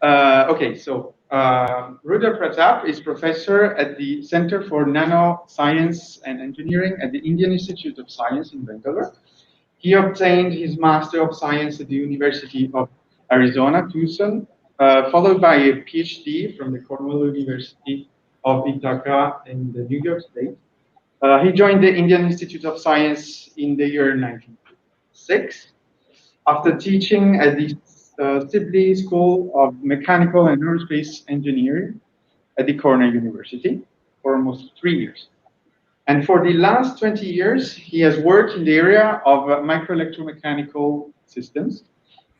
Okay, so Rudra Pratap is professor at the Center for Nanoscience and Engineering at the Indian Institute of Science in Bangalore. He obtained his Master of Science at the University of Arizona, Tucson, followed by a PhD from the Cornell University of Ithaca in the New York State. He joined the Indian Institute of Science in the year 1996. After teaching at the Sibley School of Mechanical and Aerospace Engineering at the Cornell University for almost 3 years. And for the last 20 years, he has worked in the area of microelectromechanical systems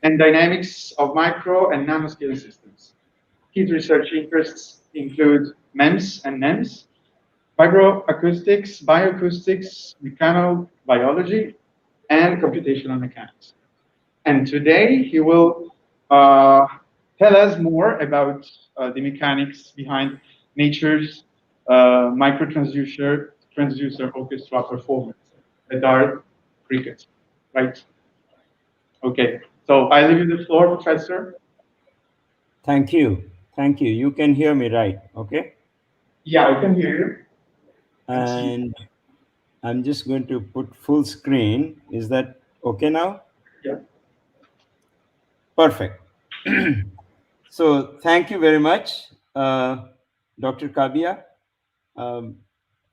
and dynamics of micro and nanoscale systems. His research interests include MEMS and NEMS, vibroacoustics, bioacoustics, mechanobiology, and computational mechanics. And today he will tell us more about the mechanics behind nature's micro-transducer orchestra performance that are crickets, right? Okay, so I leave you the floor, Professor. Thank you. Thank you. You can hear me, right? Okay. Yeah, I can hear you. And I'm just going to put full screen. Is that okay now? Yeah. Perfect. So thank you very much, Dr. Kabia. Um,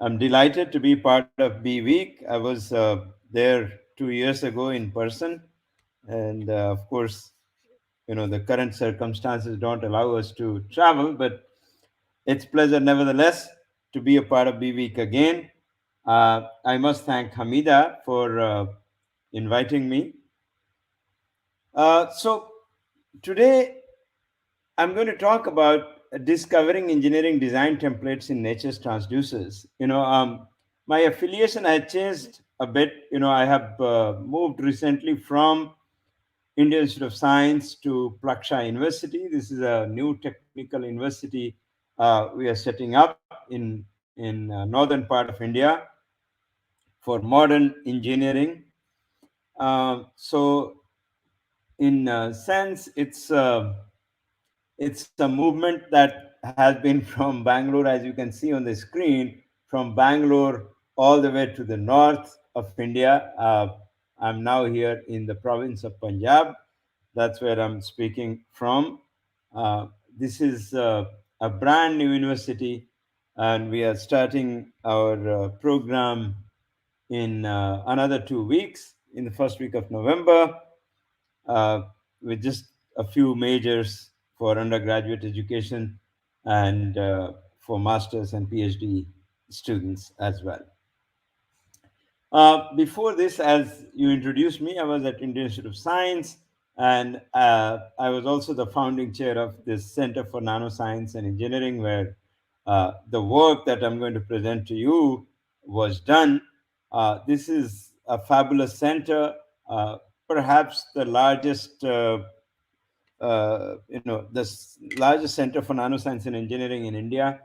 I'm delighted to be part of B Week. I was there 2 years ago in person. And of course, the current circumstances don't allow us to travel, but it's pleasure nevertheless to be a part of B Week again. I must thank Hamida for inviting me. So today I'm going to talk about discovering engineering design templates in nature's transducers. My affiliation has changed a bit. I have moved recently from Indian Institute of Science to Plaksha University. This is a new technical university we are setting up in northern part of India for modern engineering. So, in a sense, it's a movement that has been from Bangalore, as you can see on the screen, from Bangalore all the way to the north of India. I'm now here in the province of Punjab. That's where I'm speaking from. This is a brand new university, and we are starting our program in another 2 weeks, in the first week of November, uh, with just a few majors for undergraduate education and for master's and PhD students as well. Before this, as you introduced me, I was at Indian Institute of Science, and I was also the founding chair of this Center for Nanoscience and Engineering, where the work that I'm going to present to you was done. This is a fabulous center, perhaps the largest, largest center for nanoscience and engineering in India,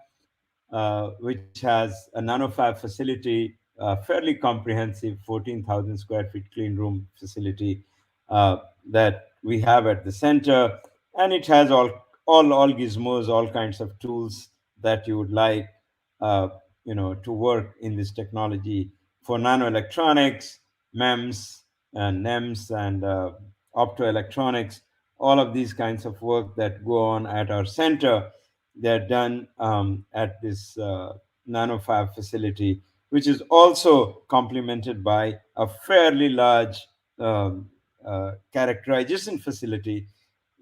which has a nanofab facility, fairly comprehensive 14,000 square feet clean room facility that we have at the center. And it has all gizmos, all kinds of tools that you would like, to work in this technology for nanoelectronics, MEMS and NEMS and optoelectronics, all of these kinds of work that go on at our center. They're done at this nanofab facility, which is also complemented by a fairly large characterization facility,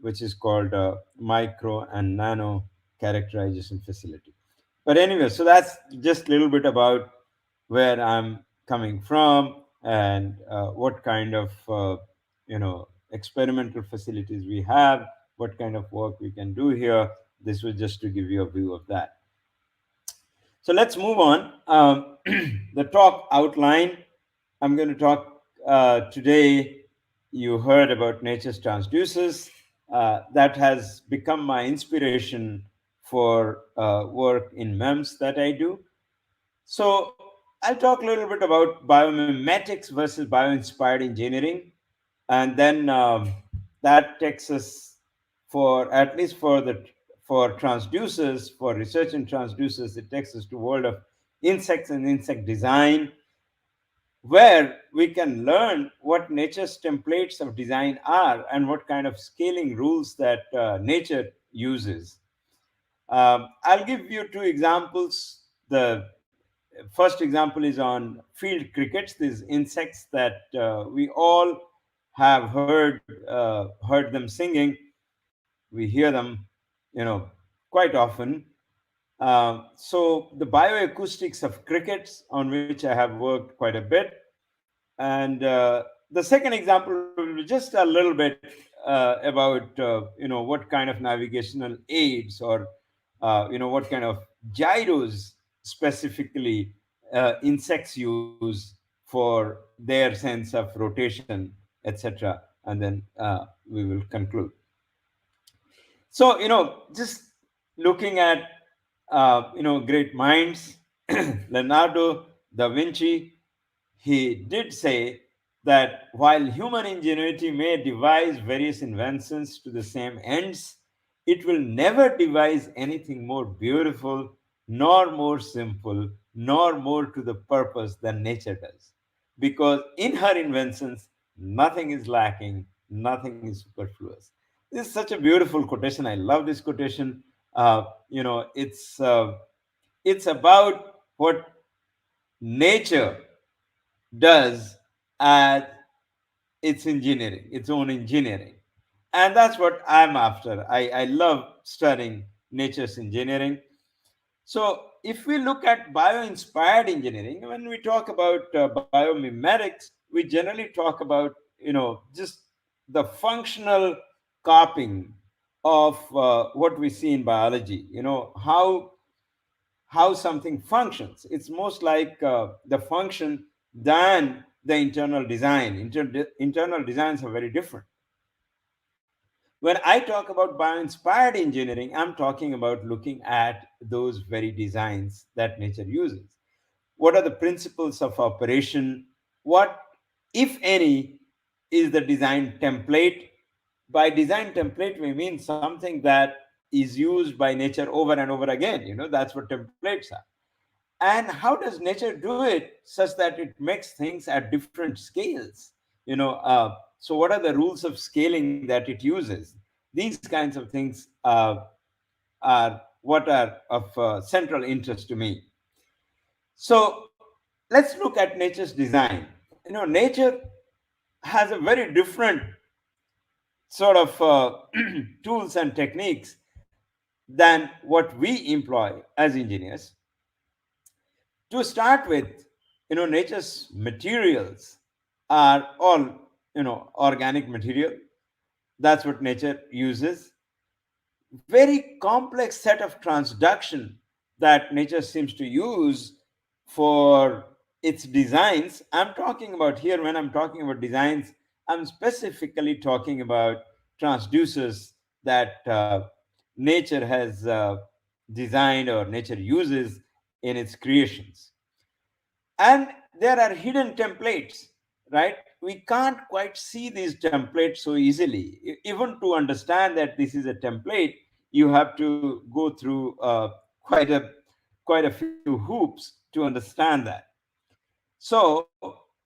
which is called micro and nano characterization facility. But anyway, so that's just a little bit about where I'm coming from and what kind of experimental facilities we have, what kind of work we can do here. This was just to give you a view of that. So let's move on. The talk outline. I'm going to talk today. You heard about nature's transducers. That has become my inspiration for work in MEMS that I do. So I'll talk a little bit about biomimetics versus bio-inspired engineering, and then that takes us for at least for transducers, for research in transducers, it takes us to world of insects and insect design, where we can learn what nature's templates of design are and what kind of scaling rules that nature uses. I'll give you two examples. The first example is on field crickets, these insects that we all have heard them singing. We hear them, you know, quite often. So the bioacoustics of crickets, on which I have worked quite a bit, and the second example will be just a little bit about what kind of navigational aids, or what kind of gyros specifically insects use for their sense of rotation, etc. And then we will conclude. So, just looking at great minds, Leonardo da Vinci, he did say that while human ingenuity may devise various inventions to the same ends, it will never devise anything more beautiful, nor more simple, nor more to the purpose than nature does. Because in her inventions, nothing is lacking, nothing is superfluous. This is such a beautiful quotation. I love this quotation. It's about what nature does at its engineering, its own engineering. And that's what I'm after. I love studying nature's engineering. So if we look at bio-inspired engineering, when we talk about biomimetics, we generally talk about, just the functional copying of what we see in biology, how something functions. It's most like the function than the internal design. Internal designs are very different. When I talk about bio-inspired engineering, I'm talking about looking at those very designs that nature uses. What are the principles of operation? What, if any, is the design template? By design template, we mean something that is used by nature over and over again. That's what templates are. And how does nature do it such that it makes things at different scales? So what are the rules of scaling that it uses? These kinds of things are what are of central interest to me. So let's look at nature's design. Nature has a very different sort of tools and techniques than what we employ as engineers. To start with, nature's materials are all, organic material. That's what nature uses. Very complex set of transduction that nature seems to use for its designs. I'm talking about here, when I'm talking about designs, I'm specifically talking about transducers that nature has designed or nature uses in its creations. And there are hidden templates, right? We can't quite see these templates so easily. Even to understand that this is a template, you have to go through quite a few hoops to understand that. So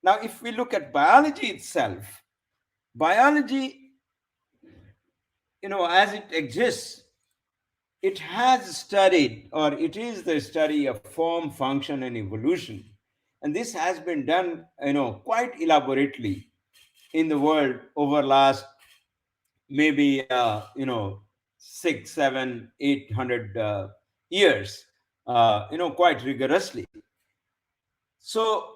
now, if we look at biology itself, biology, as it exists, it has studied, or it is the study of form, function, and evolution. And this has been done, quite elaborately in the world over last maybe, 6, 7, 800 years, quite rigorously. So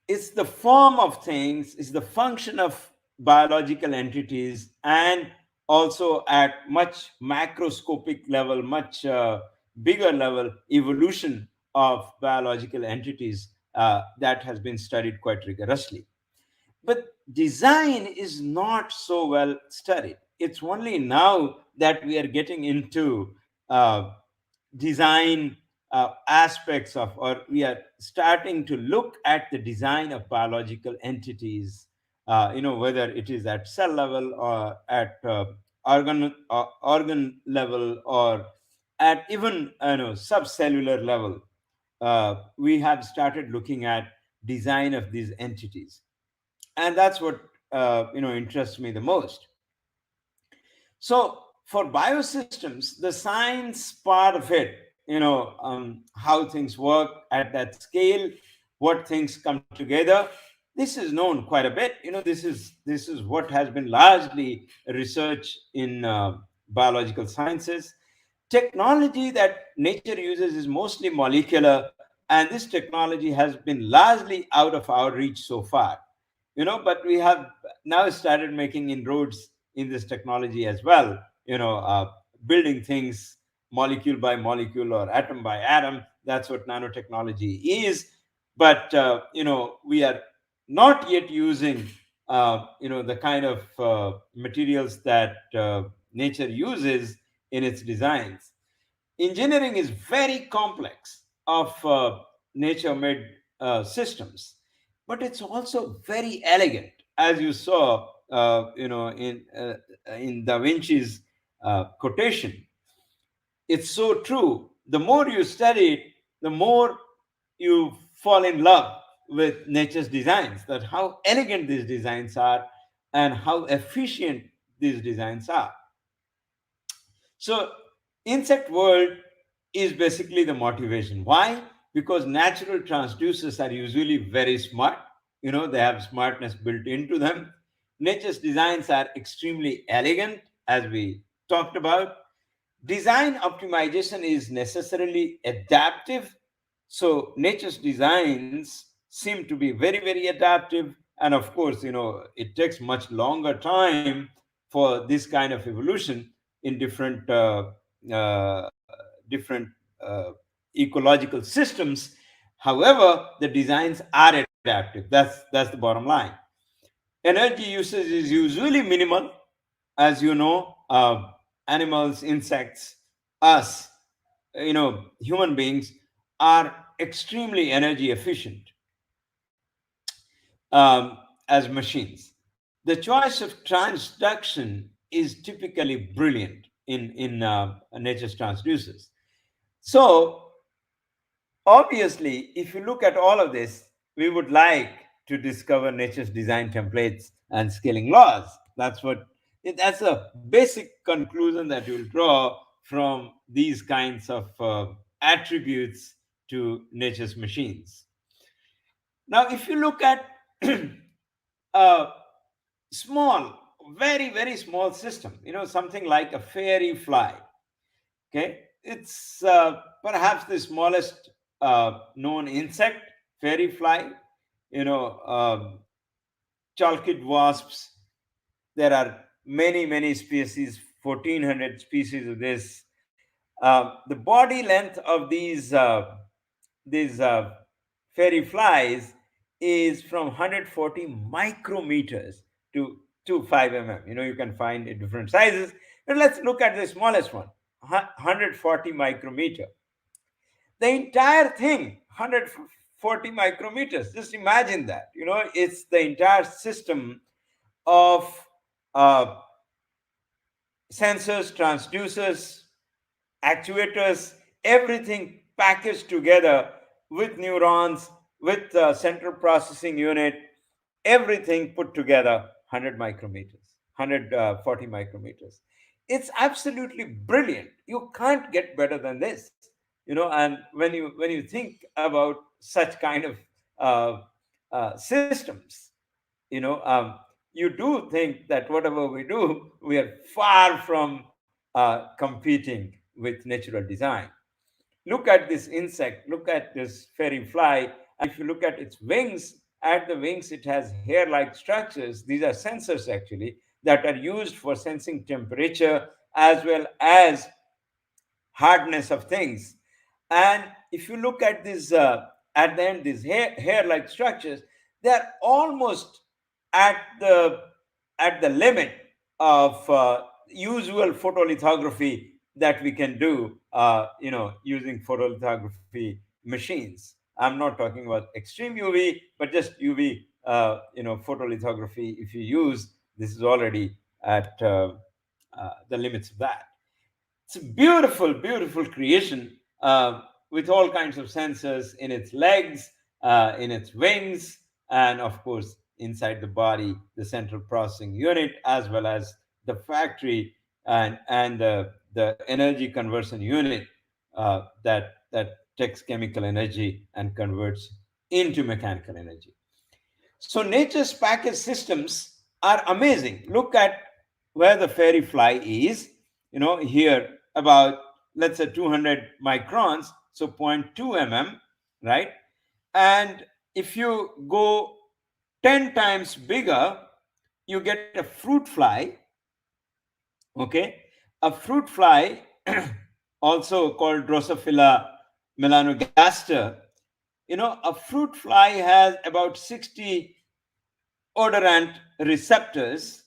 it's the form of things, it's the function of biological entities, and also at much macroscopic level, much bigger level, evolution of biological entities that has been studied quite rigorously. But design is not so well studied. It's only now that we are getting into uh, design aspects of, or we are starting to look at the design of biological entities, whether it is at cell level or at organ level, or at even subcellular level, we have started looking at design of these entities, and that's what interests me the most. So for biosystems, the science part of it, how things work at that scale, what things come together, this is known quite a bit. This is what has been largely research in biological sciences. Technology that nature uses is mostly molecular, and this technology has been largely out of our reach so far. But we have now started making inroads in this technology as well, building things molecule by molecule or atom by atom. That's what nanotechnology is. But we are not yet using the kind of materials that nature uses in its designs. Engineering is very complex of nature made systems, but it's also very elegant, as you saw in Da Vinci's quotation. It's so true. The more you study it, the more you fall in love with nature's designs, that how elegant these designs are and how efficient these designs are. So, insect world is basically the motivation. Why? Because natural transducers are usually very smart. They have smartness built into them. Nature's designs are extremely elegant, as we talked about. Design optimization is necessarily adaptive. So nature's designs seem to be very, very adaptive. And of course, it takes much longer time for this kind of evolution in different ecological systems. However, the designs are adaptive. That's the bottom line. Energy usage is usually minimal, as you know. Animals, insects, us, human beings are extremely energy efficient as machines. The choice of transduction is typically brilliant in nature's transducers. So obviously, if you look at all of this, we would like to discover nature's design templates and scaling laws. That's a basic conclusion that you'll draw from these kinds of attributes to nature's machines. Now, if you look at a small, very, very small system, something like a fairy fly. Okay, it's perhaps the smallest known insect, fairy fly. You know, chalkid wasps. There are many, many species, 1,400 species of this. The body length of these fairy flies is from 140 micrometers to 5 mm. You can find in different sizes. But let's look at the smallest one, 140 micrometer. The entire thing, 140 micrometers. Just imagine that. It's the entire system of uh, sensors, transducers, actuators, everything packaged together with neurons, with central processing unit, everything put together, 100 micrometers, 140 micrometers. It's absolutely brilliant. You can't get better than this. And when you think about such kind of uh, systems, you know um, you do think that whatever we do, we are far from competing with natural design. Look at this insect, look at this fairy fly, and if you look at its wings, at the wings it has hair like structures. These are sensors actually that are used for sensing temperature as well as hardness of things. And if you look at this, at the end, these hair-like structures, they are almost at the limit of usual photolithography that we can do, using photolithography machines. I'm not talking about extreme UV, but just UV, photolithography. If you use, this is already at the limits of that. It's a beautiful, beautiful creation with all kinds of sensors in its legs, in its wings, and of course, inside the body, the central processing unit, as well as the factory and the energy conversion unit that takes chemical energy and converts into mechanical energy. So nature's package systems are amazing. Look at where the fairy fly is, here about, let's say, 200 microns, so zero point 0.2 mm, right? And if you go 10 times bigger, you get a fruit fly, okay? A fruit fly, also called Drosophila melanogaster. A fruit fly has about 60 odorant receptors,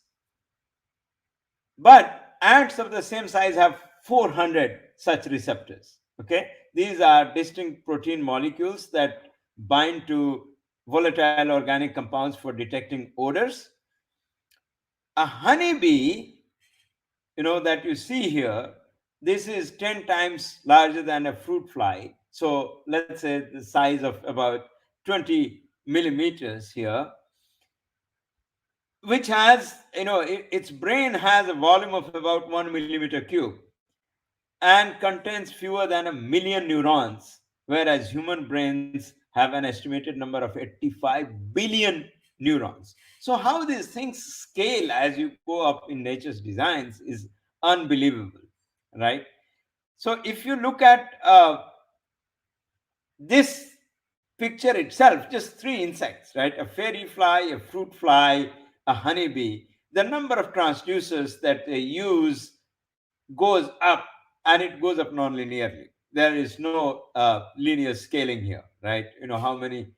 but ants of the same size have 400 such receptors. Okay, these are distinct protein molecules that bind to volatile organic compounds for detecting odors. A honeybee, that you see here, this is 10 times larger than a fruit fly. So let's say the size of about 20 millimeters here, which has, its brain has a volume of about 1 millimeter cube and contains fewer than 1 million neurons, whereas human brains have an estimated number of 85 billion neurons. So, how these things scale as you go up in nature's designs is unbelievable, right? So, if you look at this picture itself, just three insects, right? A fairy fly, a fruit fly, a honeybee. The number of transducers that they use goes up, and it goes up non-linearly. There is no linear scaling here, right? How many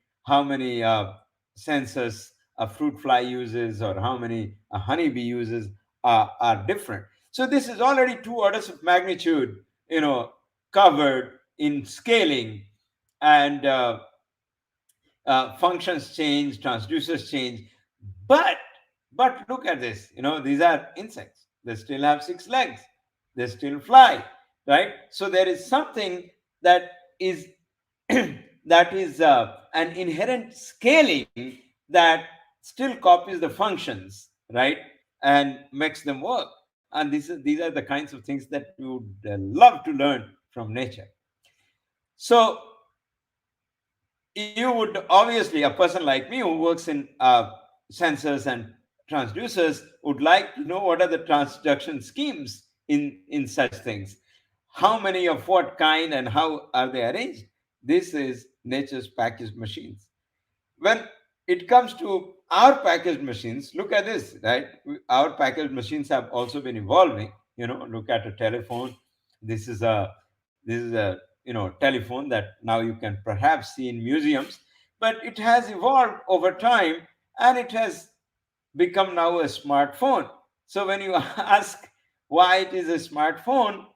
sensors a fruit fly uses or how many a honeybee uses are different. So this is already 2 orders of magnitude, covered in scaling, and functions change, transducers change. But but look at this. These are insects. They still have 6 legs. They still fly, right? So there is something that is that is an inherent scaling that still copies the functions, right, and makes them work. And these are the kinds of things that we would love to learn from nature. So you would obviously, a person like me who works in sensors and transducers would like to know what are the transduction schemes in such things, how many of what kind and how are they arranged. This is nature's packaged machines. When it comes to our packaged machines, look at this, right? Our packaged machines have also been evolving. Look at a telephone. This is a telephone that now you can perhaps see in museums, but it has evolved over time, and it has become now a smartphone. So when you ask why it is a smartphone,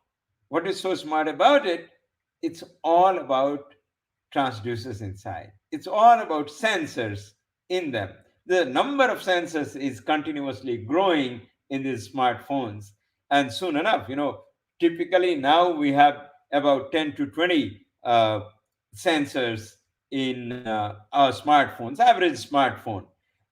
what is so smart about it? It's all about transducers inside. It's all about sensors in them. The number of sensors is continuously growing in these smartphones. And soon enough, typically now we have about 10 to 20 sensors in our smartphones, average smartphone.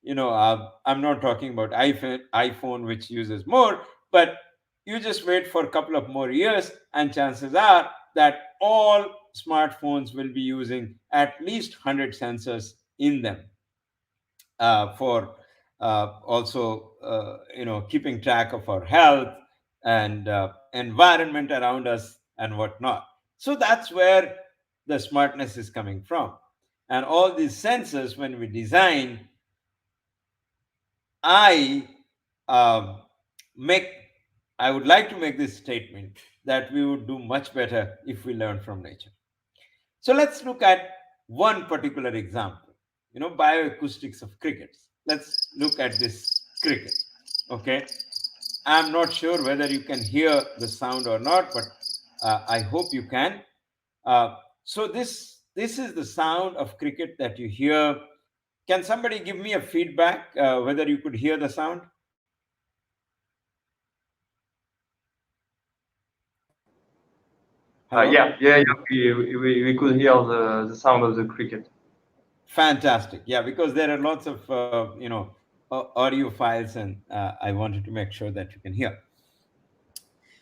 I'm not talking about iPhone, which uses more, but you just wait for a couple of more years, and chances are that all smartphones will be using at least 100 sensors in them for also keeping track of our health and environment around us and whatnot. So that's where the smartness is coming from. And all these sensors, when we design, I um, make I would like to make this statement that we would do much better if we learn from nature. So let's look at one particular example. Bioacoustics of crickets. Let's look at this cricket. Okay, I'm not sure whether you can hear the sound or not, but I hope you can. So this is the sound of cricket that you hear. Can somebody give me a feedback whether you could hear the sound? Hello? Yeah. We could hear the sound of the cricket. Fantastic. Yeah, because there are lots of, audio files, and I wanted to make sure that you can hear.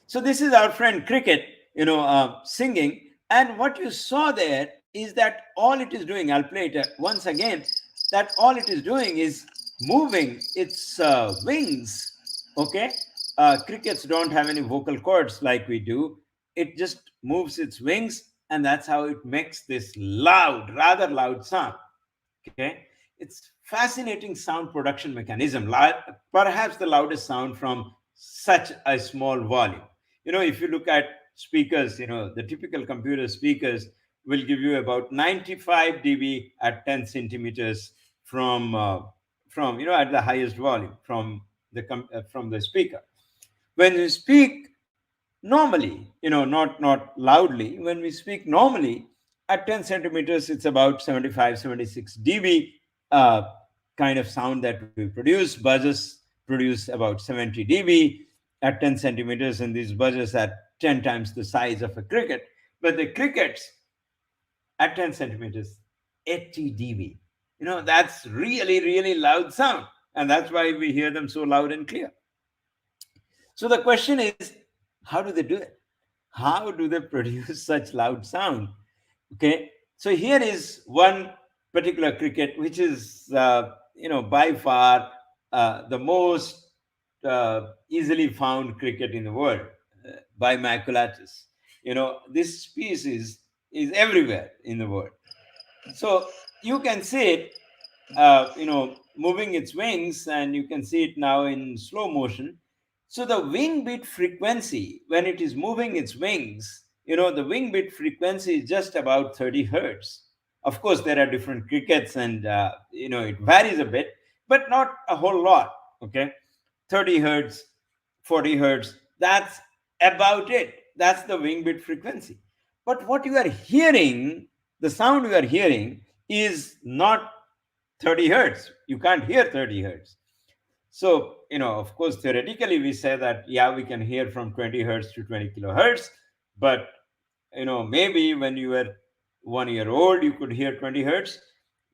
So this is our friend Cricket, singing. And what you saw there is that all it is doing, I'll play it once again, that all it is doing is moving its wings. Okay. Crickets don't have any vocal cords like we do. It just moves its wings, and that's how it makes this loud, rather loud sound. Okay. It's fascinating sound production mechanism, perhaps the loudest sound from such a small volume. If you look at speakers, the typical computer speakers will give you about 95 dB at 10 centimeters from at the highest volume from the speaker. When you speak normally, not loudly, when we speak normally at 10 centimeters, it's about 75, 76 dB uh, kind of sound that we produce. Buzzers produce about 70 dB at 10 centimeters, and these buzzers are 10 times the size of a cricket. But the crickets at 10 centimeters, 80 dB. That's really, really loud sound. And that's why we hear them so loud and clear. So the question is, how do they do it? How do they produce such loud sound? Okay, so here is one particular cricket, which is by far the most easily found cricket in the world, by maculatus. This species is everywhere in the world. So you can see it, moving its wings, and you can see it now in slow motion. So the wing beat frequency, when it is moving its wings, the wing beat frequency is just about 30 hertz. Of course, there are different crickets, and it varies a bit, but not a whole lot. Okay, 30 hertz, 40 hertz. That's about it. That's the wing beat frequency. But what you are hearing, the sound you are hearing, is not 30 hertz. You can't hear 30 hertz. So, of course, theoretically, we say that, yeah, we can hear from 20 hertz to 20 kilohertz. But, maybe when you were 1 year old, you could hear 20 hertz.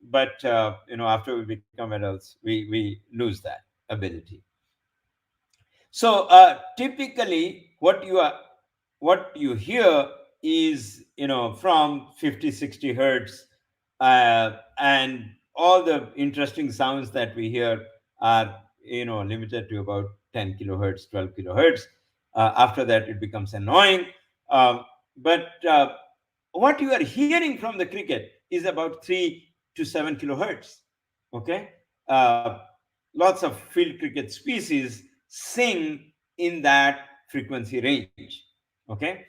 But, after we become adults, we lose that ability. So typically, what you hear is from 50, 60 hertz, and all the interesting sounds that we hear are limited to about 10 kilohertz, 12 kilohertz. After that, it becomes annoying. But what you are hearing from the cricket is about 3 to 7 kilohertz. Okay. uh, Lots of field cricket species sing in that frequency range. Okay,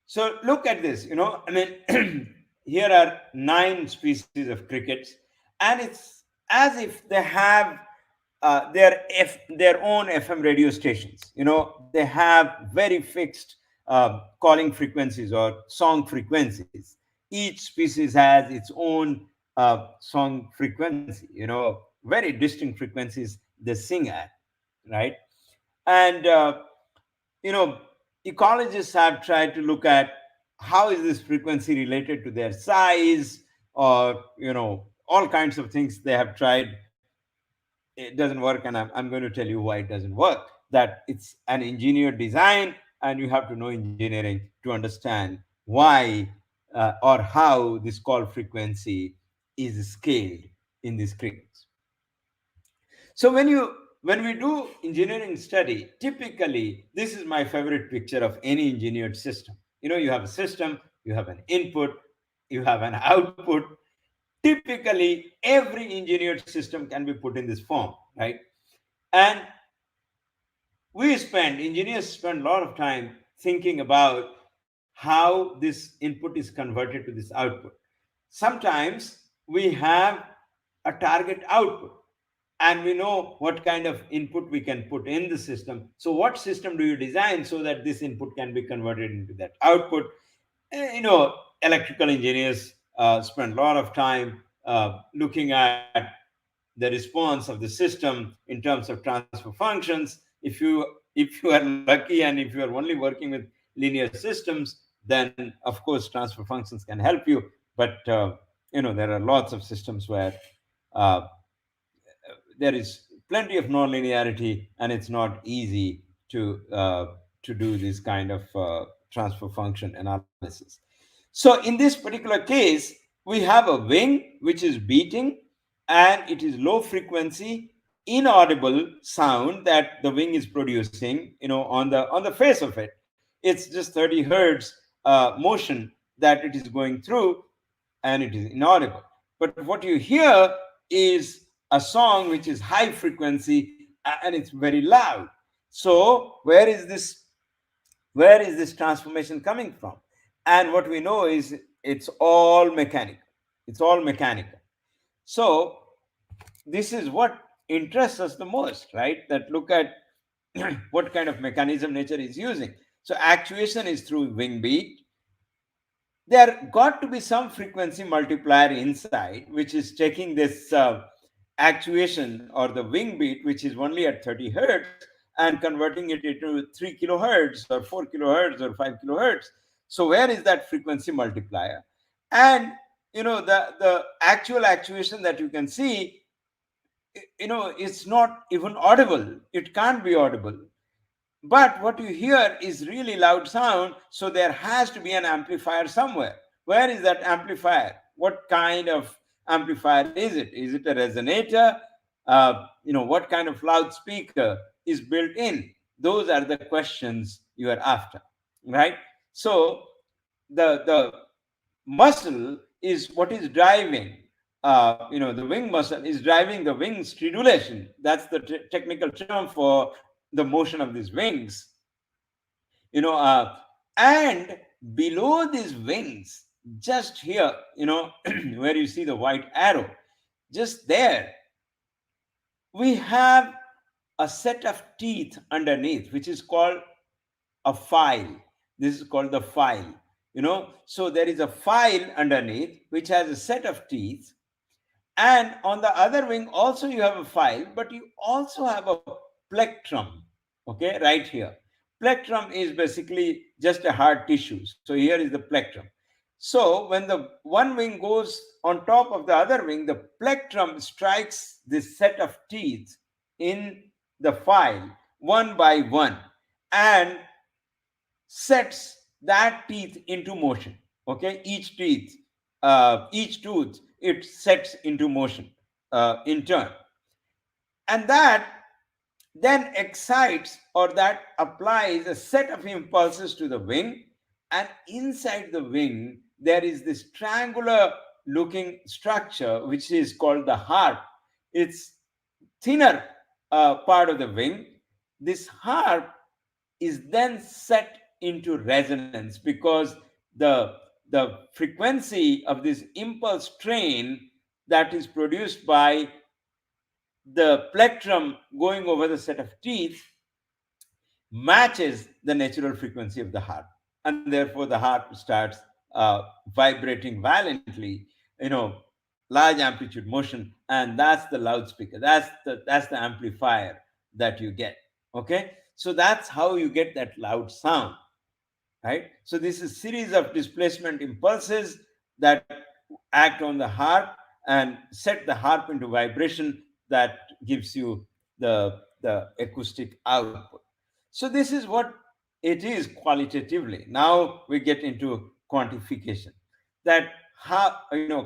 so look at this. I mean, here are 9 species of crickets, and it's as if they have their own FM radio stations. They have very fixed calling frequencies or song frequencies. Each species has its own song frequency. Very distinct frequencies they sing at, right? And ecologists have tried to look at how is this frequency related to their size, or all kinds of things they have tried. It doesn't work, and I'm going to tell you why it doesn't work. That it's an engineered design, and you have to know engineering to understand why or how this call frequency is scaled in these crickets. So when we do engineering study, typically this is my favorite picture of any engineered system. You have a system, you have an input, you have an output. Typically, every engineered system can be put in this form, right? And engineers spend a lot of time thinking about how this input is converted to this output. Sometimes we have a target output, and we know what kind of input we can put in the system. So what system do you design so that this input can be converted into that output? Electrical engineers spend a lot of time looking at the response of the system in terms of transfer functions. If you are lucky, and if you are only working with linear systems, then of course transfer functions can help you. But there are lots of systems where uh, there is plenty of nonlinearity, and it's not easy to do this kind of transfer function analysis. So in this particular case, we have a wing which is beating, and it is low frequency, inaudible sound that the wing is producing. On the face of it, it's just 30 hertz motion that it is going through, and it is inaudible. But what you hear is a song which is high frequency, and it's very loud. So where is this transformation coming from? And what we know is it's all mechanical. It's all mechanical. So this is what interests us the most, right? That look at what kind of mechanism nature is using. So actuation is through wing beat. There got to be some frequency multiplier inside, which is taking this actuation or the wing beat, which is only at 30 hertz, and converting it into 3 kilohertz or 4 kilohertz or 5 kilohertz. So where is that frequency multiplier? And the actual actuation that you can see, it's not even audible. It can't be audible. But what you hear is really loud sound, so there has to be an amplifier somewhere. Where is that amplifier? What kind of amplifier is it? Is it a resonator? What kind of loudspeaker is built in? Those are the questions you are after, right? So the muscle is what is driving. The wing muscle is driving the wing stridulation. That's the technical term for the motion of these wings. you know uh, and below these wings, just here, where you see the white arrow, just there, we have a set of teeth underneath, which is called a file. This is called the file. So there is a file underneath which has a set of teeth. And on the other wing also you have a file, but you also have a plectrum, okay, right here. Plectrum is basically just a hard tissue. So here is the plectrum. So when the one wing goes on top of the other wing, the plectrum strikes this set of teeth in the file one by one, and sets that teeth into motion. Okay, each tooth, it sets into motion in turn, and that then excites, or that applies a set of impulses to the wing. And inside the wing there is this triangular looking structure which is called the harp. It's thinner part of the wing. This harp is then set into resonance, because the frequency of this impulse train that is produced by the plectrum going over the set of teeth matches the natural frequency of the harp, and therefore the harp starts vibrating violently, large amplitude motion, and that's the loudspeaker. That's the amplifier that you get. Okay, so that's how you get that loud sound, right? So this is series of displacement impulses that act on the harp and set the harp into vibration that gives you the acoustic output. So this is what it is qualitatively. Now we get into quantification. That how,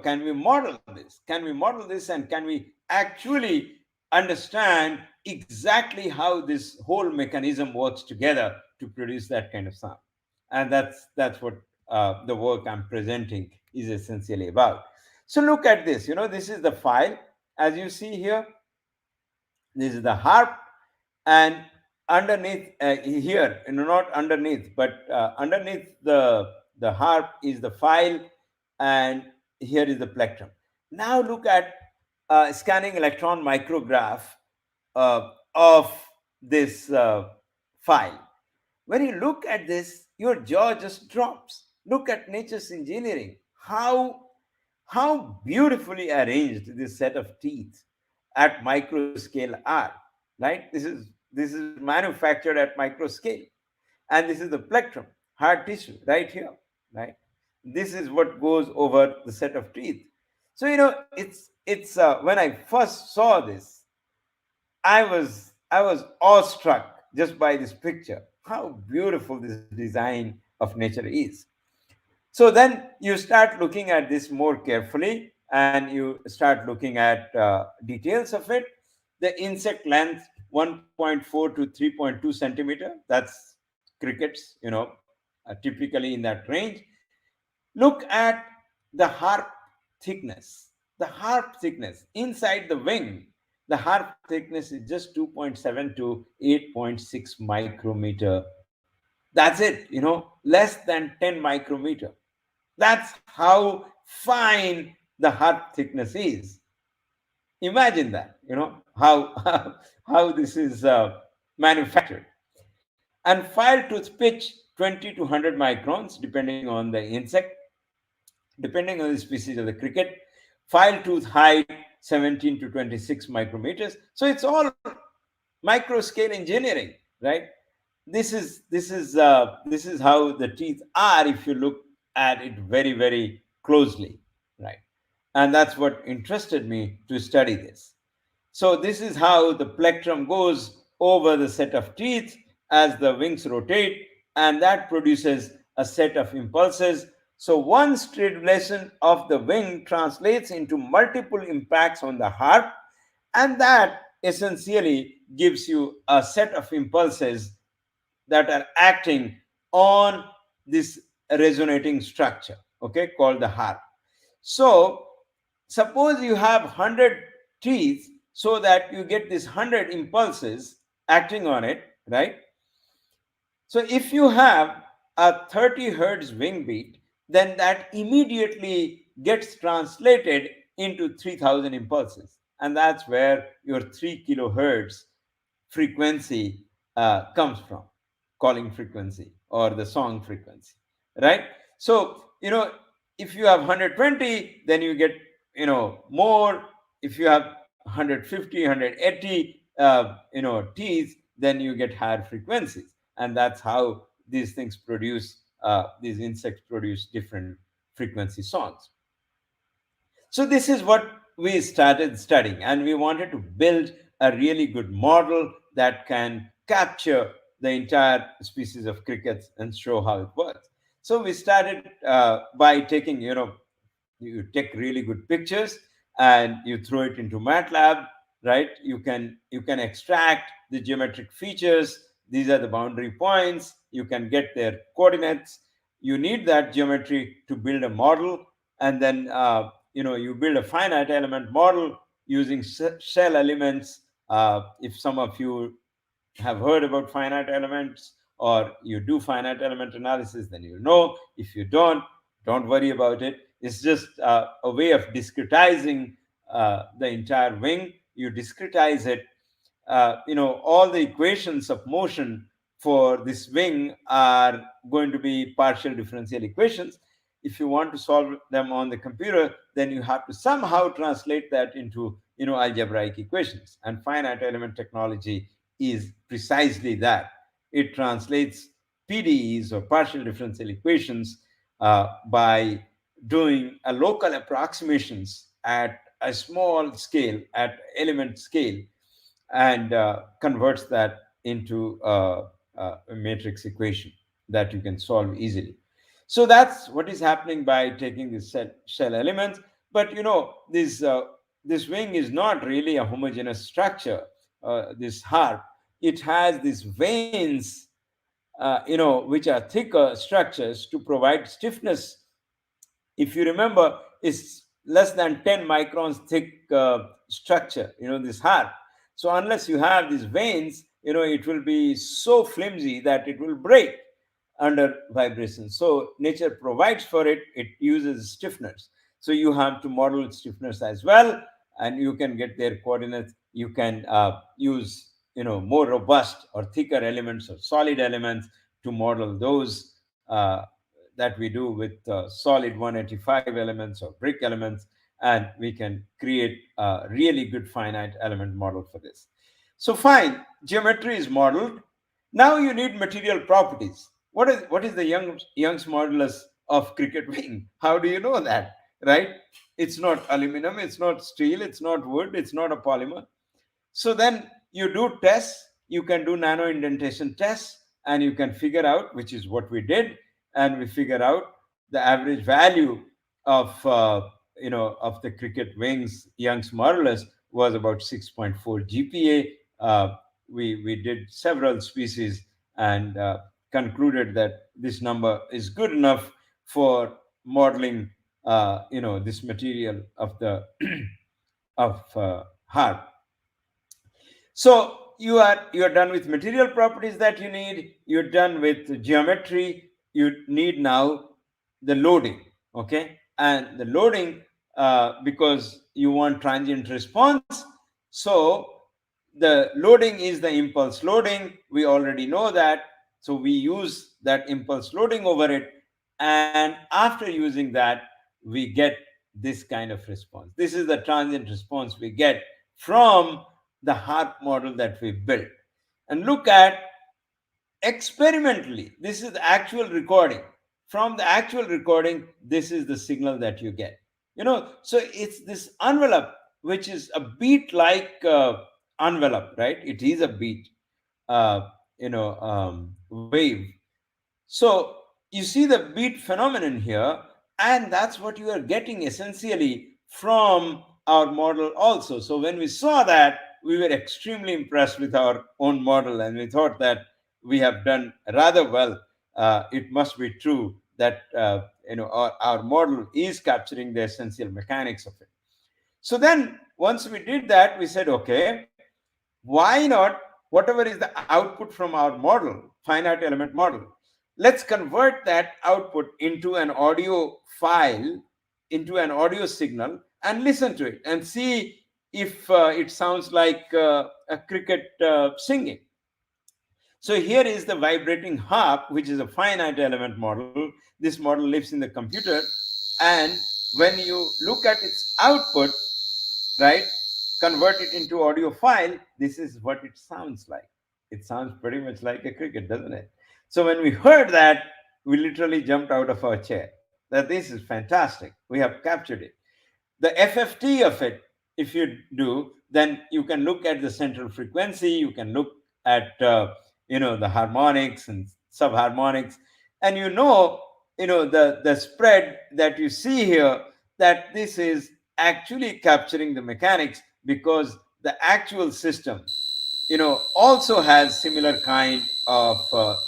can we model this? Can we model this, and can we actually understand exactly how this whole mechanism works together to produce that kind of sound? And that's what the work I'm presenting is essentially about. So look at this. This is the file, as you see here. This is the harp, and underneath here, not underneath, but underneath the harp is the file, and here is the plectrum. Now look at scanning electron micrograph of this file. When you look at this, your jaw just drops. Look at nature's engineering. How beautifully arranged this set of teeth at micro scale are, right? This is manufactured at micro scale, and this is the plectrum, hard tissue right here. right? This is what goes over the set of teeth. So it's when I first saw this, I was awestruck just by this picture. How beautiful this design of nature is. So then you start looking at this more carefully, and you start looking at details of it. The insect length 1.4 to 3.2 centimeter. That's crickets, typically in that range. Look at the harp thickness. The harp thickness inside the wing, the harp thickness is just 2.7 to 8.6 micrometer. That's it, less than 10 micrometer. That's how fine the harp thickness is. Imagine that, how how this is manufactured. And file tooth pitch 20 to 100 microns, depending on the insect, depending on the species of the cricket. File tooth height 17 to 26 micrometers. So it's all micro scale engineering, right? This is how the teeth are if you look at it very, very closely, right? And that's what interested me to study this. So this is how the plectrum goes over the set of teeth as the wings rotate, and that produces a set of impulses. So one stridulation of the wing translates into multiple impacts on the harp, and that essentially gives you a set of impulses that are acting on this resonating structure, okay, called the harp. So suppose you have 100 teeth, so that you get this 100 impulses acting on it, right? So if you have a 30 hertz wing beat, then that immediately gets translated into 3000 impulses. And that's where your 3 kilohertz frequency comes from, calling frequency or the song frequency, right? So, if you have 120, then you get, more. If you have 150, 180, T's, then you get higher frequencies. And that's how these things produce, these insects produce different frequency songs. So this is what we started studying, and we wanted to build a really good model that can capture the entire species of crickets and show how it works. So we started by taking, you take really good pictures and you throw it into MATLAB, right? You can extract the geometric features. These are the boundary points. You can get their coordinates. You need that geometry to build a model, and then you build a finite element model using shell elements. If some of you have heard about finite elements, or you do finite element analysis, then you know. If you don't worry about it. It's just a way of discretizing the entire wing. You discretize it. All the equations of motion for this wing are going to be partial differential equations. If you want to solve them on the computer, then you have to somehow translate that into algebraic equations. And finite element technology is precisely that. It translates PDEs, or partial differential equations, by doing a local approximations at a small scale, at element scale, and converts that into a matrix equation that you can solve easily. So that's what is happening by taking these shell elements. But this wing is not really a homogeneous structure. This harp, it has these veins, which are thicker structures to provide stiffness. If you remember, it's less than 10 microns thick structure, this harp. So unless you have these veins, it will be so flimsy that it will break under vibration. So nature provides for it. It uses stiffeners. So you have to model stiffeners as well, and you can get their coordinates. You can use more robust or thicker elements or solid elements to model those, that we do with solid 185 elements or brick elements, and we can create a really good finite element model for this. So fine, geometry is modeled. Now you need material properties. What is the Young's modulus of cricket wing. How do you know that, right? It's not aluminum, it's not steel, it's not wood, it's not a polymer. So then you do tests, you can do nano indentation tests, and you can figure out, which is what we did, and we figure out the average value of of the cricket wings Young's modulus was about 6.4 GPA. We did several species and concluded that this number is good enough for modeling this material of the of harp. So you are done with material properties that you need. You're done with geometry. You need now the loading. Okay, and the loading, because you want transient response. So the loading is the impulse loading. We already know that. So we use that impulse loading over it, and after using that, we get this kind of response. This is the transient response we get from the Harp model that we built. And look at experimentally, this is the actual recording. From the actual recording, this is the signal that you get. So it's this envelope, which is a beat like envelope, right? It is a beat, wave. So you see the beat phenomenon here, and that's what you are getting essentially from our model also. So when we saw that, we were extremely impressed with our own model, and we thought that we have done rather well. It must be true that our model is capturing the essential mechanics of it. So then once we did that, we said, okay, why not whatever is the output from our model, finite element model, let's convert that output into an audio file, into an audio signal, and listen to it and see if it sounds like a cricket singing. So here is the vibrating harp, which is a finite element model. This model lives in the computer, and when you look at its output, right, convert it into audio file, this is what it sounds like. It sounds pretty much like a cricket, doesn't it? So when we heard that, we literally jumped out of our chair, that this is fantastic, we have captured it. The FFT of it, if you do, then you can look at the central frequency, you can look at the harmonics and subharmonics, and the spread that you see here, that this is actually capturing the mechanics, because the actual system also has similar kind of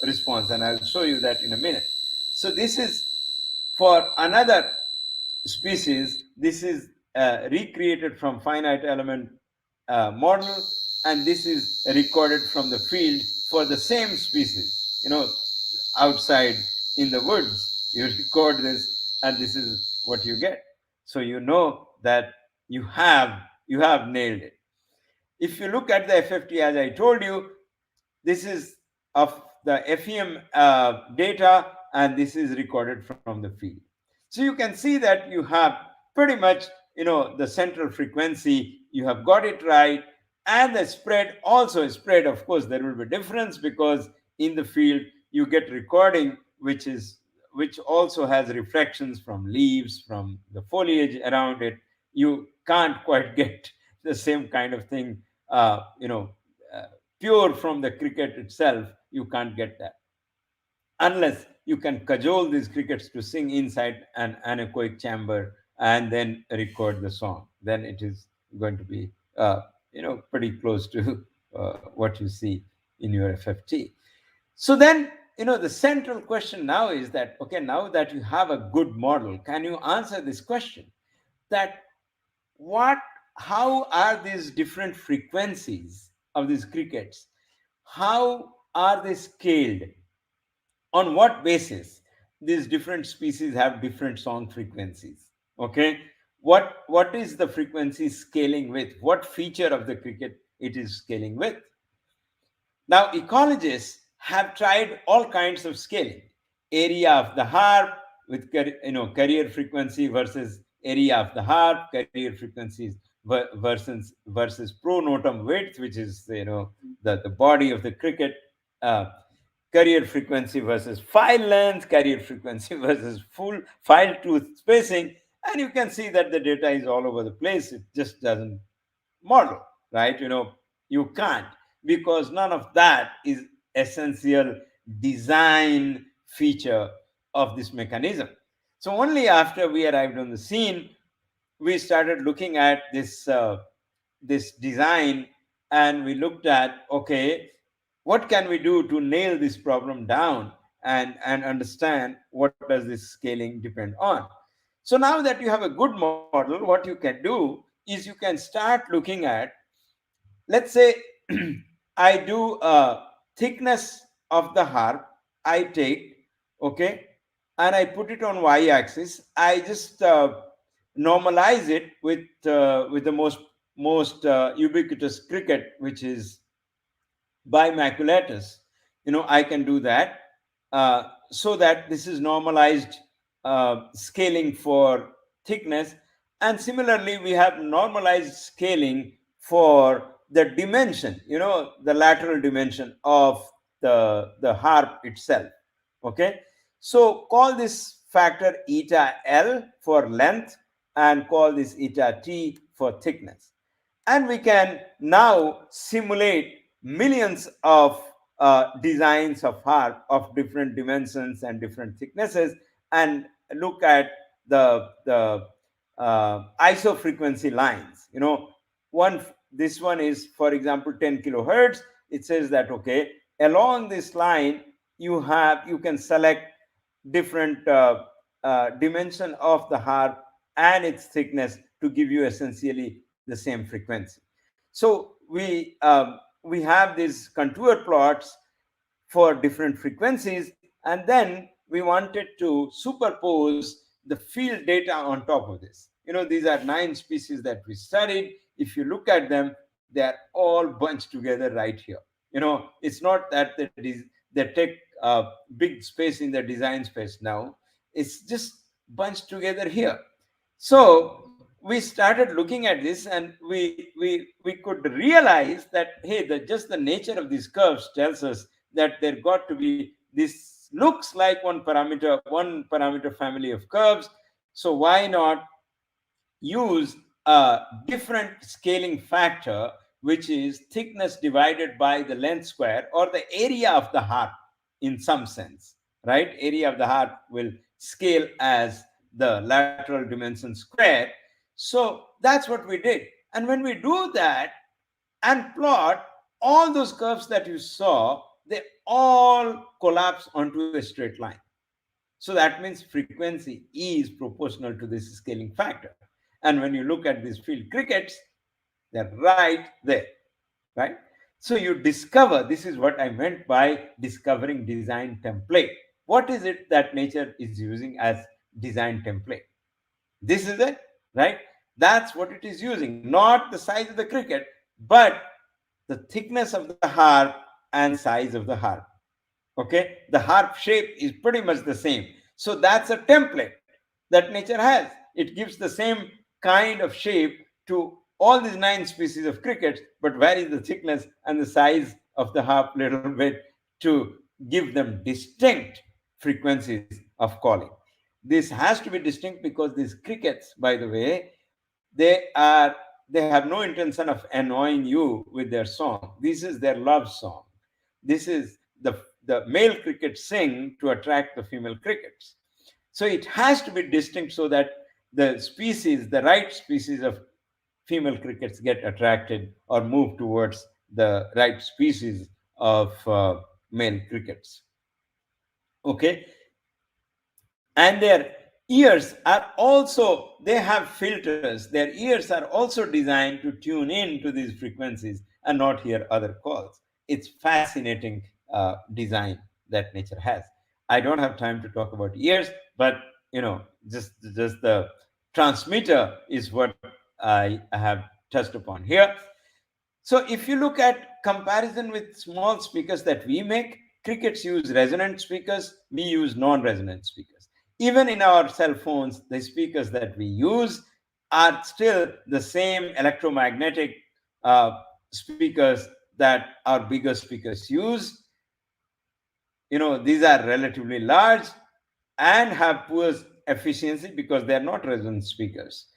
response, and I'll show you that in a minute. So this is for another species. This is recreated from finite element model, and this is recorded from the field for the same species. Outside in the woods, you record this, and this is what you get. So you know that you have nailed it. If you look at the FFT, as I told you, this is of the FEM data, and this is recorded from the field. So you can see that you have pretty much the central frequency, you have got it right, and the spread also is spread. Of course there will be difference, because in the field you get recording which also has reflections from leaves, from the foliage around it. You can't quite get the same kind of thing, uh, you know uh, pure from the cricket itself. You can't get that unless you can cajole these crickets to sing inside an anechoic chamber and then record the song. Then it is going to be pretty close to what you see in your FFT. So then, the central question now is that, okay, now that you have a good model, can you answer this question, that what how are these different frequencies of these crickets, how are they scaled, on what basis these different species have different song frequencies? Okay, what is the frequency scaling with, what feature of the cricket it is scaling with? Now ecologists have tried all kinds of scaling. Area of the harp with carrier frequency versus area of the harp, carrier frequencies versus pronotum width, which is the body of the cricket. carrier frequency versus file length, carrier frequency versus full file to spacing, and you can see that the data is all over the place. It just doesn't model, right? You can't, because none of that is essential design feature of this mechanism. So only after we arrived on the scene, we started looking at this design, and we looked at, okay, what can we do to nail this problem down and understand what does this scaling depend on. So now that you have a good model, what you can do is you can start looking at, let's say, I do a thickness of the harp, I take, okay, and I put it on y-axis. I just normalize it with the most ubiquitous cricket, which is Bioacoustics. I can do that, so that this is normalized scaling for thickness. And similarly, we have normalized scaling for the dimension, the lateral dimension of the harp itself. Okay, so call this factor eta L for length, and call this eta T for thickness. And we can now simulate millions of designs of harp of different dimensions and different thicknesses, and look at the iso frequency lines. One this one is, for example, 10 kilohertz. It says that, okay, along this line you can select different dimension of the harp and its thickness to give you essentially the same frequency. So we have these contour plots for different frequencies, and then we wanted to superpose the field data on top of this. These are 9 species that we studied. If you look at them, they are all bunched together right here. It's not that they take big space in the design space now. It's just bunched together here. So we started looking at this, and we could realize that, hey, just the nature of these curves tells us that there got to be, this looks like one parameter family of curves. So why not use a different scaling factor, which is thickness divided by the length square, or the area of the harp in some sense, right? Area of the harp will scale as the lateral dimension square. So that's what we did. And when we do that and plot all those curves that you saw, they all collapse onto a straight line. So that means frequency is proportional to this scaling factor. And when you look at these field crickets, they're right there, right? So you discover, this is what I meant by discovering design template. What is it that nature is using as design template? This is it, right? That's what it is using, not the size of the cricket, but the thickness of the harp and size of the harp. Okay, the harp shape is pretty much the same. So that's a template that nature has. It gives the same kind of shape to all these 9 species of crickets, but varies the thickness and the size of the harp little bit to give them distinct frequencies of calling. This has to be distinct because these crickets, by the way, they have no intention of annoying you with their song. This is their love song. This is the male crickets sing to attract the female crickets. So it has to be distinct so that the right species of female crickets get attracted or move towards the right species of male crickets. Okay, and their ears are also, they have filters. Their ears are also designed to tune in to these frequencies and not hear other calls. It's fascinating design that nature has. I don't have time to talk about ears, but just the transmitter is what I have touched upon here. So if you look at comparison with small speakers that we make, crickets use resonant speakers, we use non-resonant speakers. Even in our cell phones, the speakers that we use are still the same electromagnetic speakers that our bigger speakers use. these are relatively large and have poor efficiency because they are not resonant speakers.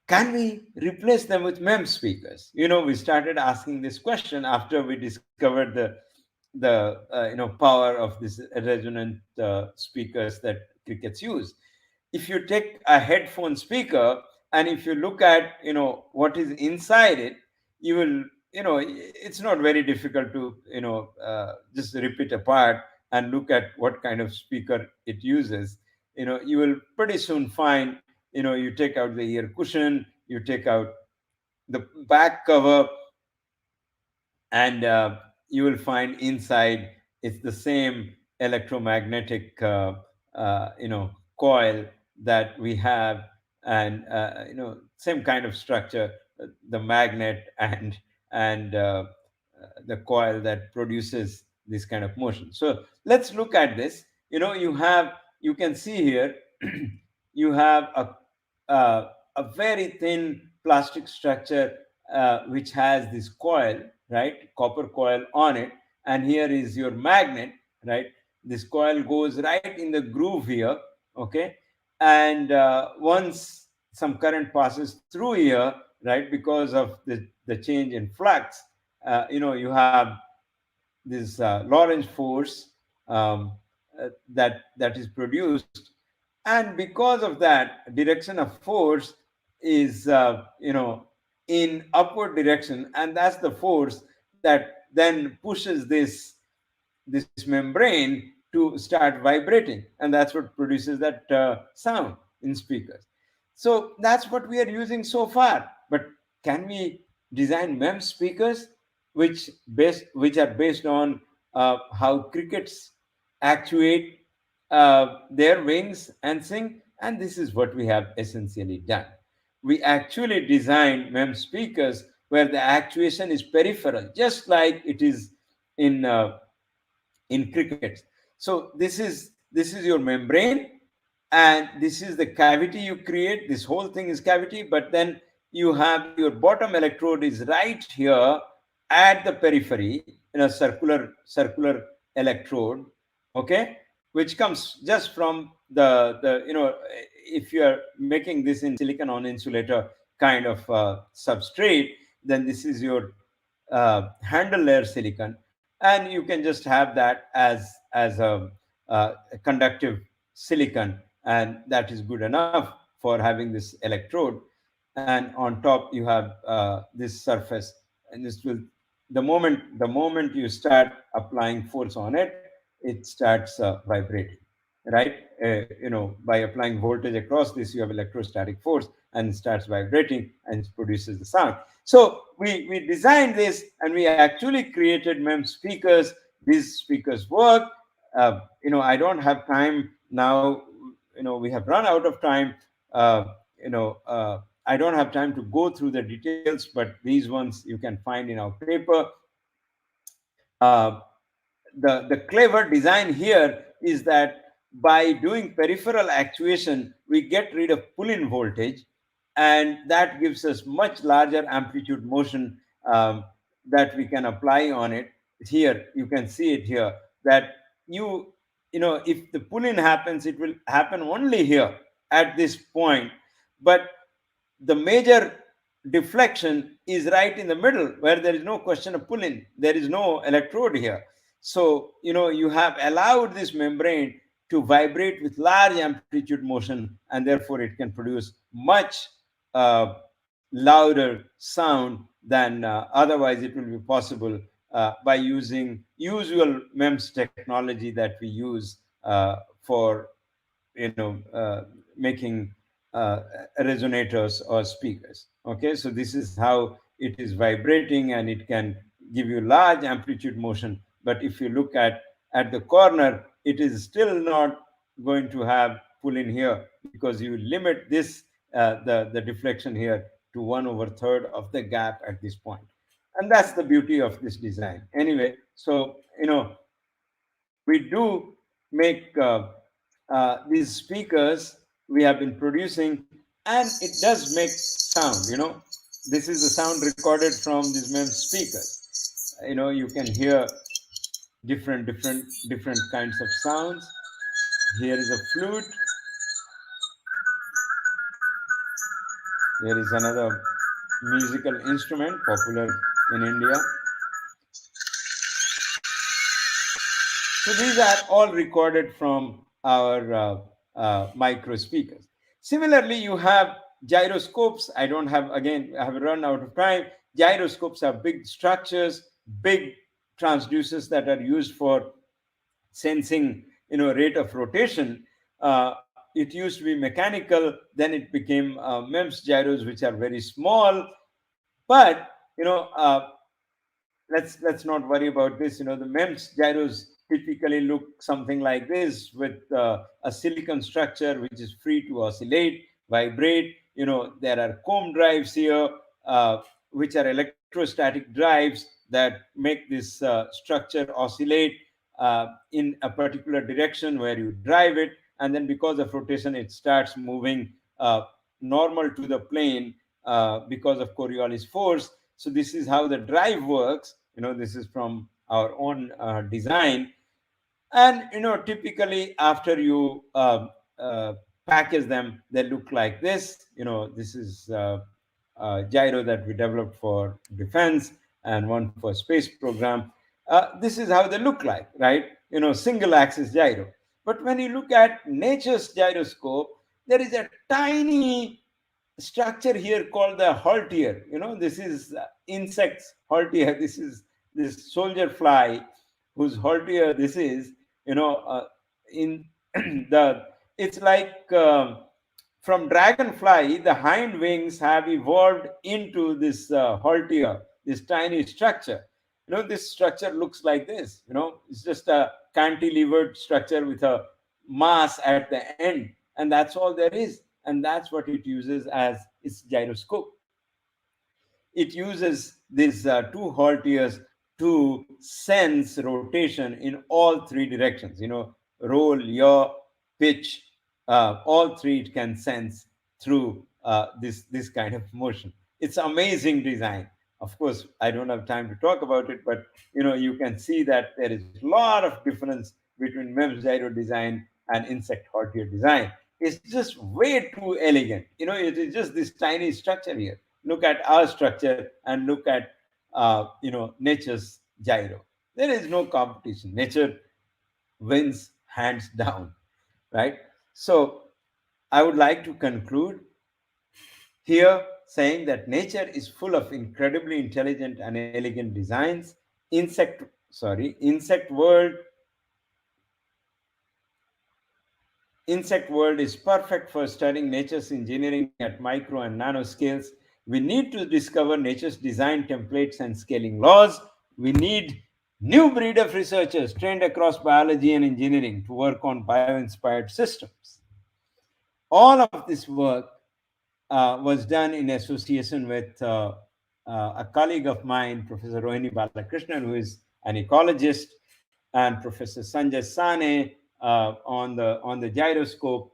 Can we replace them with MEMS speakers? We started asking this question after we discovered the power of these resonant speakers that crickets use. If you take a headphone speaker and if you look at what is inside it, you will it's not very difficult to just rip it apart and look at what kind of speaker it uses. You will pretty soon find, you take out the ear cushion, you take out the back cover, and you will find inside it's the same electromagnetic coil that we have, and same kind of structure, the magnet and the coil that produces this kind of motion. So let's look at this. You can see here you have a very thin plastic structure which has this coil, right, copper coil on it, and here is your magnet, right. This coil goes right in the groove here, okay, and once some current passes through here, right, because of the change in flux, you have this Lorentz force that is produced, and because of that, direction of force is in upward direction, and that's the force that then pushes this membrane to start vibrating, and that's what produces that sound in speakers. So that's what we are using so far. But can we design MEMS speakers which are based on how crickets actuate their wings and sing? And this is what we have essentially done. We actually designed MEMS speakers where the actuation is peripheral, just like it is in crickets. So this is your membrane, and this is the cavity you create. This whole thing is cavity, but then you have your bottom electrode is right here at the periphery in a circular electrode, okay, which comes just from the if you are making this in silicon on insulator kind of substrate, then this is your handle layer silicon, and you can just have that as a conductive silicon, and that is good enough for having this electrode. And on top you have this surface, and this will, the moment you start applying force on it, it starts vibrating, right. By applying voltage across this, you have electrostatic force, and it starts vibrating and it produces the sound. So we designed this, and we actually created MEMS speakers. These speakers work. I don't have time now. We have run out of time. uh, I don't have time to go through the details, but these ones you can find in our paper. uh, the clever design here is that by doing peripheral actuation, we get rid of pull-in voltage, and that gives us much larger amplitude motion that we can apply on it. Here you can see it here, that if the pull-in happens, it will happen only here at this point, but the major deflection is right in the middle, where there is no question of pulling. There is no electrode here. So you have allowed this membrane to vibrate with large amplitude motion, and therefore it can produce much uh, louder sound than otherwise it will be possible by using usual MEMS technology that we use for making uh, resonators or speakers. Okay, so this is how it is vibrating, and it can give you large amplitude motion. But if you look at the corner, it is still not going to have pull in here, because you limit this the deflection here to 1/3 of the gap at this point. And that's the beauty of this design. Anyway, so we do make these speakers we have been producing, and it does make sound. This is the sound recorded from these MEMS speakers. You can hear different kinds of sounds. Here is a flute. There is another musical instrument popular in India. So these are all recorded from our micro speakers. Similarly, you have gyroscopes. I don't have, again, I have run out of time. Gyroscopes are big structures, big transducers that are used for sensing, rate of rotation. It used to be mechanical, then it became MEMS gyros, which are very small. But let's not worry about this. The MEMS gyros typically look something like this, with a silicon structure which is free to oscillate, vibrate. There are comb drives here, which are electrostatic drives that make this structure oscillate in a particular direction where you drive it, and then because of rotation it starts moving normal to the plane because of Coriolis force. So this is how the drive works. This is from our own design. And typically after you package them, they look like this. This is gyro that we developed for defense and one for space program. This is how they look like, right? Single axis gyro. But when you look at nature's gyroscope, there is a tiny structure here called the Halteres. This is insects Halteres. This is this soldier fly whose Halteres this is. In the it's like from dragonfly, the hind wings have evolved into this Halteres, this tiny structure. This structure looks like this. It's just a cantilevered structure with a mass at the end, and that's all there is. And that's what it uses as its gyroscope. It uses these two Halteres to sense rotation in all three directions. Roll, yaw, pitch, all three it can sense through this kind of motion. It's amazing design. Of course, I don't have time to talk about it, but you can see that there is a lot of difference between MEMS gyro design and insect Haltere design. It's just way too elegant. It is just this tiny structure here. Look at our structure and look at nature's gyro. There is no competition. Nature wins hands down, right? So I would like to conclude here saying that nature is full of incredibly intelligent and elegant designs. Insect world Insect world is perfect for studying nature's engineering at micro and nano scales. We need to discover nature's design templates and scaling laws. We need new breed of researchers trained across biology and engineering to work on bio-inspired systems. All of this work was done in association with a colleague of mine, Professor Rohini Balakrishnan, who is an ecologist, and Professor Sanjay Sane on the gyroscope.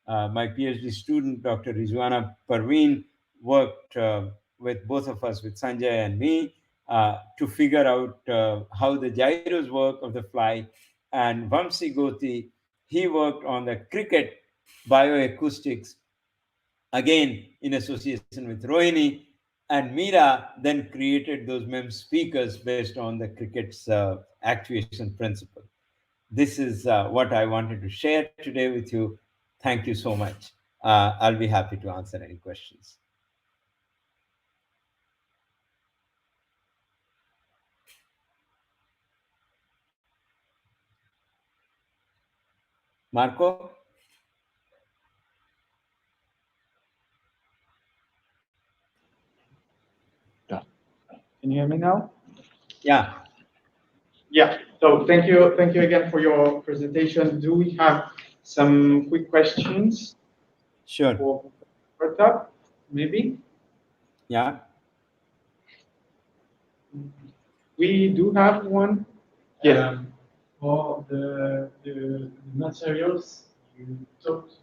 My PhD student, Dr. Rizwana Parveen, worked with both of us, with Sanjay and me, to figure out how the gyros work of the fly. And Vamsi Goti, he worked on the cricket bioacoustics, again in association with Rohini. And Mira then created those MEMS speakers based on the cricket's actuation principle. This is what I wanted to share today with you. Thank you so much. I'll be happy to answer any questions. Marco? Can you hear me now? Yeah. Yeah. So thank you again for your presentation. Do we have some quick questions? Sure. For Pratap, maybe? Yeah. We do have one. Yes. For the materials you talked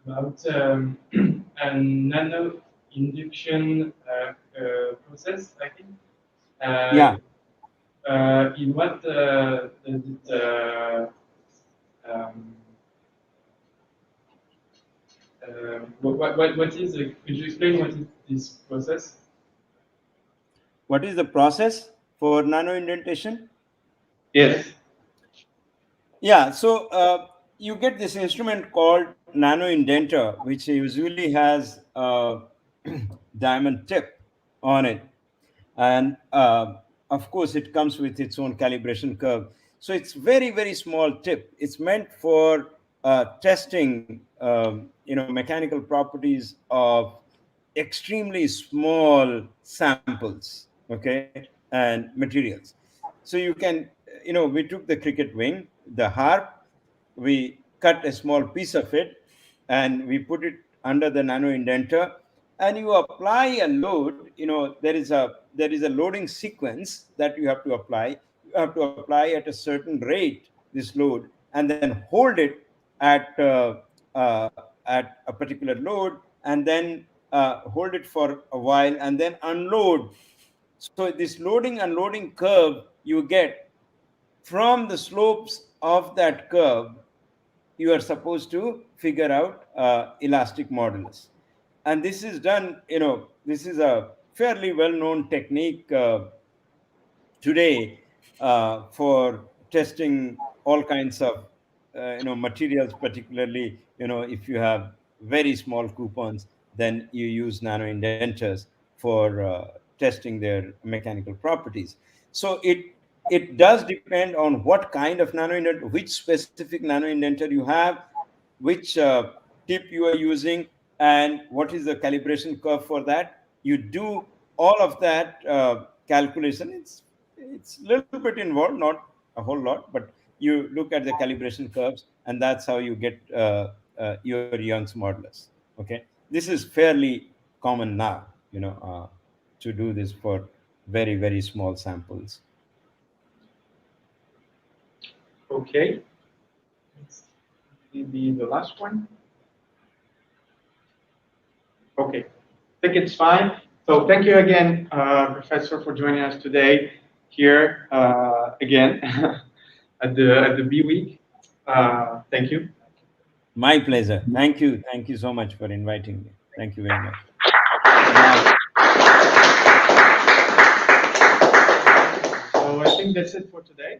about a nano induction process, I think. Yeah. in what does it what is the, could you explain what is this process? What is the process for nano indentation? Yes. Yeah, so you get this instrument called nano indenter, which usually has a diamond tip on it. And of course, it comes with its own calibration curve. So it's very, very small tip. It's meant for testing, mechanical properties of extremely small samples, okay, and materials. So you can, we took the cricket wing, the harp, we cut a small piece of it, and we put it under the nano indenter, and you apply a load. There is a loading sequence that you have to apply. You have to apply at a certain rate this load, and then hold it at at a particular load, and then hold it for a while, and then unload. So this loading unloading curve you get from the slopes of that curve, you are supposed to figure out elastic modulus. And this is done, this is a fairly well-known technique today for testing all kinds of materials, particularly if you have very small coupons, then you use nano indenters for testing their mechanical properties. So it does depend on what kind of nano indenter, which specific nano indenter you have, which tip you are using, and what is the calibration curve for that. You do all of that calculation. It's a little bit involved, not a whole lot, but you look at the calibration curves, and that's how you get your Young's modulus. Okay, this is fairly common now, to do this for very, very small samples. Okay. Maybe the last one. Okay, I think it's fine. So thank you again, Professor, for joining us today here again at the B Week. Thank you. My pleasure. Thank you. Thank you so much for inviting me. Thank you very much. So I think that's it for today.